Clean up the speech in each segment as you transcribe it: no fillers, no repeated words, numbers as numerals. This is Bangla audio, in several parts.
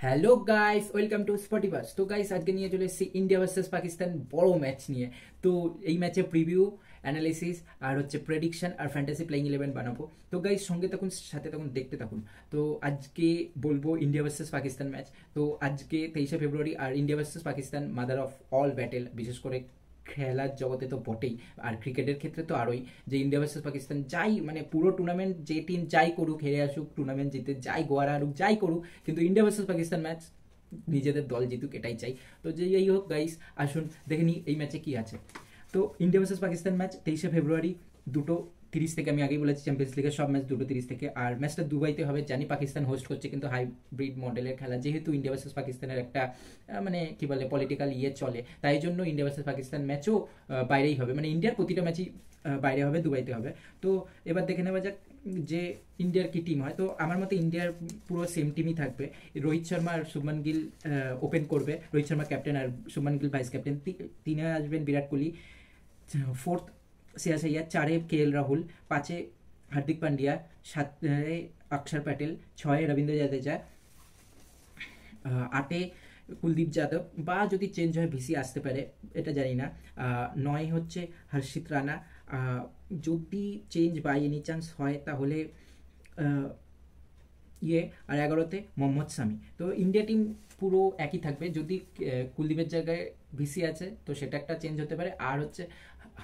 হ্যালো গাইস, ওয়েলকাম টু স্পটিবাস। তো গাইস, আজকে নিয়ে চলে এসেছি ইন্ডিয়া ভার্সেস পাকিস্তান বড় ম্যাচ নিয়ে। তো এই ম্যাচে প্রিভিউ, অ্যানালিসিস আর হচ্ছে প্রেডিকশন আর ফ্যান্টাসি প্লেইং 11 বানাবো। তো গাইস, সঙ্গে থাকুন, সাথে থাকুন, দেখতে থাকুন। তো আজকে বলবো ইন্ডিয়া ভার্সেস পাকিস্তান ম্যাচ। তো আজকে 23শে ফেব্রুয়ারি, আর India versus Pakistan mother of all battle, বিশেষ করে খেলার জগতে তো বটেই, আর ক্রিকেটের ক্ষেত্রে তো আরোই। যে ইন্ডিয়া ভার্সেস পাকিস্তান যাই, মানে পুরো টুর্নামেন্ট যে টিম যাই করুক, হেরে আসুক, টুর্নামেন্ট জিতে যাই, গোয়ারা হারুক, যাই করুক, কিন্তু ইন্ডিয়া ভার্সেস পাকিস্তান ম্যাচ নিজেদের দল জিতুক, এটাই চাই। তো যেই হোক গাইস, আসুন দেখে নিই এই ম্যাচে কি আছে। তো ইন্ডিয়া ভার্সেস পাকিস্তান ম্যাচ 23শে ফেব্রুয়ারি 2:30 থেকে। আমি আগেই বলেছি চ্যাম্পিয়ন্স লিগের সব ম্যাচ 2:30 থেকে। আর ম্যাচটা দুবাইতে হবে, জানি পাকিস্তান হোস্ট করছে, কিন্তু হাইব্রিড মডেলের খেলা, যেহেতু ইন্ডিয়া ভার্সেস পাকিস্তানের একটা মানে কি বলে পলিটিক্যাল ইয়ে চলে, তাই জন্য ইন্ডিয়া ভার্সেস পাকিস্তান ম্যাচও বাইরেই হবে, মানে ইন্ডিয়ার প্রতিটা ম্যাচই বাইরে হবে, দুবাইতে হবে। তো এবার দেখে নেওয়া যাক যে ইন্ডিয়ার কি টিম হয়। তো আমার মতে ইন্ডিয়ার পুরো সেম টিমই থাকবে। রোহিত শর্মা আর শুভমান গিল ওপেন করবে, রোহিত শর্মা ক্যাপ্টেন আর শুভমান গিল ভাইস ক্যাপ্টেন। তিনে আসবেন বিরাট কোহলি, ফোর্থ শ্রেয়াস আইয়ার, 4 KL রাহুল, 5 হার্দিক পান্ডিয়া, 7 অক্ষর প্যাটেল, 6 রবীন্দ্র জাদেজা, 8 কুলদীপ যাদব, বা যদি চেঞ্জ হয় ভিসি আসতে পারে, এটা জানি না। 9 হচ্ছে হর্ষিত রানা, যদি চেঞ্জ বাই এনি চান্স হয় তাহলে ইয়ে, আর 11তে মোহাম্মদ সামি। তো ইন্ডিয়া টিম পুরো একই থাকবে। যদি কুলদীপের জায়গায় ভিসি আছে তো সেটা একটা চেঞ্জ হতে পারে, আর হচ্ছে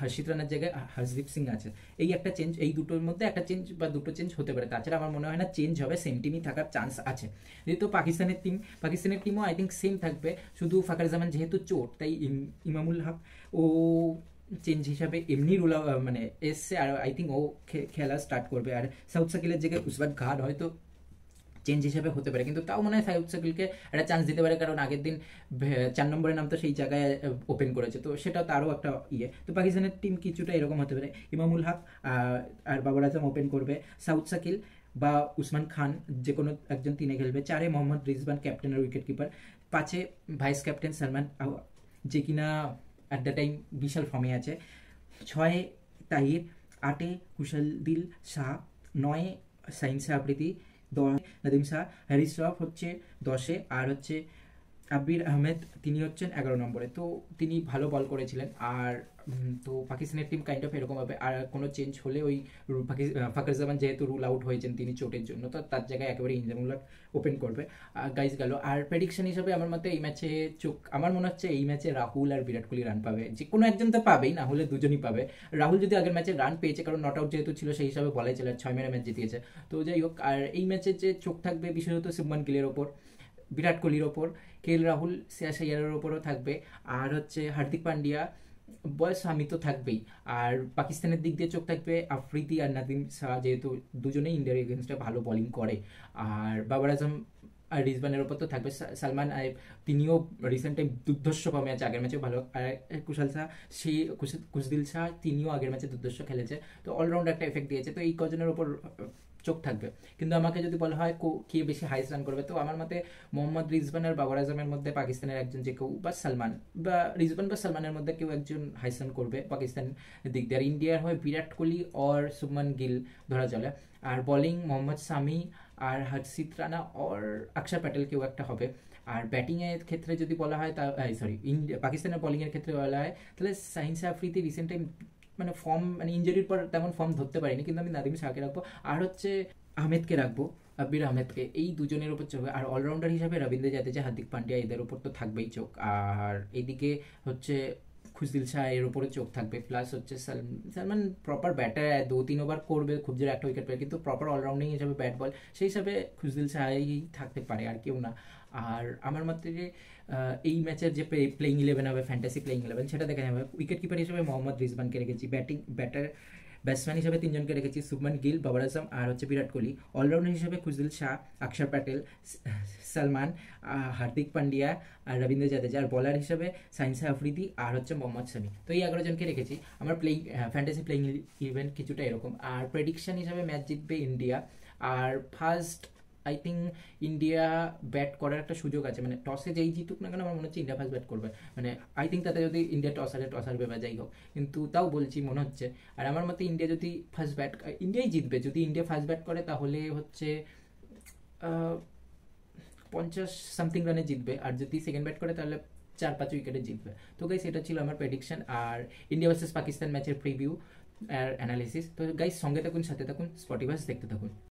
হর্ষিত রানার জায়গায় হর্ষদীপ সিং আছে, এই একটা চেঞ্জ, এই দুটোর মধ্যে একটা চেঞ্জ বা দুটো চেঞ্জ হতে পারে। তাছাড়া আমার মনে হয় না চেঞ্জ হবে, সেম টিমই থাকার চান্স আছে। যেহেতু পাকিস্তানের টিমও আই থিঙ্ক সেম থাকবে, শুধু ফাকার জামান যেহেতু চোট, তাই ইমামুল হক ও চেঞ্জ হিসাবে এমনি রুল মানে এসছে, আর আই থিঙ্ক ও খেলা স্টার্ট করবে। আর সাউথ সাকিলের জায়গায় উসবাদ ঘাট হয়তো চেঞ্জ হিসেবে হতে পারে, কিন্তু তাও মনে হয় সাইফ সাকিলকে একটা চান্স দিতে পারে, কারণ আগের দিন 4 নম্বরের নাম তো সেই জায়গায় ওপেন করেছে, তো সেটাও তারও একটা ইয়ে। তো পাকিস্তানের টিম কিছুটা এরকম হতে পারে, ইমামুল হক আর বাবর আজম ওপেন করবে, সাউথ সাকিল বা উসমান খান যে কোনো একজন তিনে খেলবে, 4 মোহাম্মদ রিজবান ক্যাপ্টেন আর wicket keeper, 5 vice captain Salman, যে কিনা অ্যাট দ্য টাইম বিশাল ফর্মে আছে, 6 তাহির, 8 কুশলদিল শাহ, 9 সাইন্স আবৃতি, 10 নদীম শাহ, হ্যারিস রফ হচ্ছে 10-এ, আর হচ্ছে আবির আহমেদ, তিনি হচ্ছেন 11 নম্বরে। তো তিনি ভালো বল করেছিলেন। আর তো পাকিস্তানের টিম কাইন্ড অফ এরকম হবে। আর কোনো চেঞ্জ হলে ওই ফাকর জামান যেহেতু রুল আউট হয়েছেন তিনি চোটের জন্য, তো তার জায়গায় একেবারে ইনজামুল্লাহ ওপেন করবে। গাইজ গেল। আর প্রেডিকশন হিসাবে আমার মতে এই ম্যাচে আমার মনে হচ্ছে এই ম্যাচে রাহুল আর বিরাট কোহলি রান পাবে, যে কোনো একজন তো পাবেই, না হলে দুজনই পাবে। রাহুল যদি আগের ম্যাচে রান পেয়েছে, কারণ নট আউট যেহেতু ছিল সেই হিসাবে বলাই ছিল, 6 মেরে ম্যাচ জিতিয়েছে। তো যাই হোক, আর এই ম্যাচে যে চোখ থাকবে বিশেষত শুভমান গিলের ওপর, বিরাট কোহলির ওপর, রাহুল, শ্রেয়াস আইয়ারের ওপরও থাকবে, আর হচ্ছে হার্দিক পান্ডিয়া, বয়স আমি তো থাকবেই। আর পাকিস্তানের দিক দিয়ে চোখ থাকবে আফ্রিদি আর নাদিম শাহ, যেহেতু দুজনেই ইন্ডিয়ার এগেনস্টে ভালো বোলিং করে। আর বাবর আজম আর রিজবানের ওপর তো থাকবে সালমান আইব, তিনিও রিসেন্ট টাইম দুর্ধর্ষ ফর্মে আছে, আগের ম্যাচেও ভালো। আর কুশল শাহ, সেই কুশদিল শাহ, তিনিও আগের ম্যাচে দুর্ধর্ষ খেলেছে, তো অলরাউন্ড একটা এফেক্ট দিয়েছে। তো এই কজনের ওপর চোখ থাকবে। কিন্তু আমাকে যদি বলা হয় কে বেশি হাইস্ট রান করবে, তো আমার মতে মোহাম্মদ রিজবান আর বাবর আজমের মধ্যে পাকিস্তানের একজন যে কেউ, বা সালমান বা রিজবান বা সালমানের মধ্যে কেউ একজন হাইস্ট রান করবে পাকিস্তান দিক দিয়ে। আর ইন্ডিয়ার হয় বিরাট কোহলি অর শুভমান গিল ধরা চলে। আর বোলিং মোহাম্মদ সামি আর হর্ষিত রানা অর অক্ষর প্যাটেল কেউ একটা হবে। আর ব্যাটিংয়ের ক্ষেত্রে যদি বলা হয়, তা পাকিস্তানের বোলিংয়ের ক্ষেত্রে বলা হয়, তাহলে সাইন্স আফ্রিদি রিসেন্ট টাইম মানে ফর্ম, মানে ইঞ্জুরির পর তেমন ফর্ম ধরতে পারিনি, কিন্তু আমি নাদিম শাহকে রাখবো, আর হচ্ছে আহমেদকে রাখবো, আব্বির আহমেদকে। এই দুজনের উপর চোখ। আর অলরাউন্ডার হিসাবে রবীন্দ্র জাদেজা, হার্দিক পান্ডিয়া, এদের উপর তো থাকবেই চোখ। আর এদিকে হচ্ছে খুশদিল শাহ, এর উপরে চোখ থাকবে। প্লাস হচ্ছে সালমান প্রপার ব্যাটার, 2-3 ওভার করবে, খুব জোরে একটা উইকেট পায়, কিন্তু প্রপার অলরাউন্ডিং হিসাবে ব্যাট বল, সেই হিসাবে খুশদিল শাহই থাকতে পারে, আর কেউ না। আর আমার মতে যে এই ম্যাচের যে প্লেইং 11 হবে, ফ্যান্টাসি প্লেইং 11, সেটা দেখা যাবে। উইকেট কিপার হিসেবে মোহাম্মদ রিজবানকে রেখেছি, ব্যাটসম্যান হিসেবে 3 জনকে রেখেছি, শুভমান গিল, বাবর আজম আর হচ্ছে বিরাট কোহলি। অলরাউন্ডার হিসেবে খুশদিল শাহ, অক্ষর প্যাটেল, সালমান, হার্দিক পান্ডিয়া আর রবীন্দ্র জাদেজা। আর বলার হিসেবে সাইন্স আফ্রিদি আর হচ্ছে মোহাম্মদ সামি। তো এই 11 জনকে রেখেছি। আমার ফ্যান্টাসি প্লেইং ইভেন্ট কিছুটা এরকম। আর প্রেডিকশন হিসাবে ম্যাচ জিতবে ইন্ডিয়া। আর first I think India bat করার একটা সুযোগ আছে, মানে টসে যেই জিতুক না কেন আমার মনে হচ্ছে ইন্ডিয়া ফার্স্ট ব্যাট করবে। মানে আই থিঙ্ক তাতে যদি ইন্ডিয়া টস হারবে বা যাই হোক, কিন্তু তাও বলছি মনে হচ্ছে। আর আমার মতে ইন্ডিয়া যদি ফার্স্ট ব্যাট, ইন্ডিয়াই জিতবে। যদি ইন্ডিয়া ফার্স্ট ব্যাট করে তাহলে হচ্ছে 50 সামথিং রানে জিতবে, আর যদি সেকেন্ড ব্যাট করে তাহলে 4-5 উইকেটে জিতবে। তো গাইস এটা ছিল আমার প্রেডিকশন আর ইন্ডিয়া ভার্সেস পাকিস্তান ম্যাচের প্রিভিউ আর অ্যানালিসিস। তো গাইস সঙ্গে থাকুন, সাথে থাকুন, স্পটিভাস দেখতে থাকুন।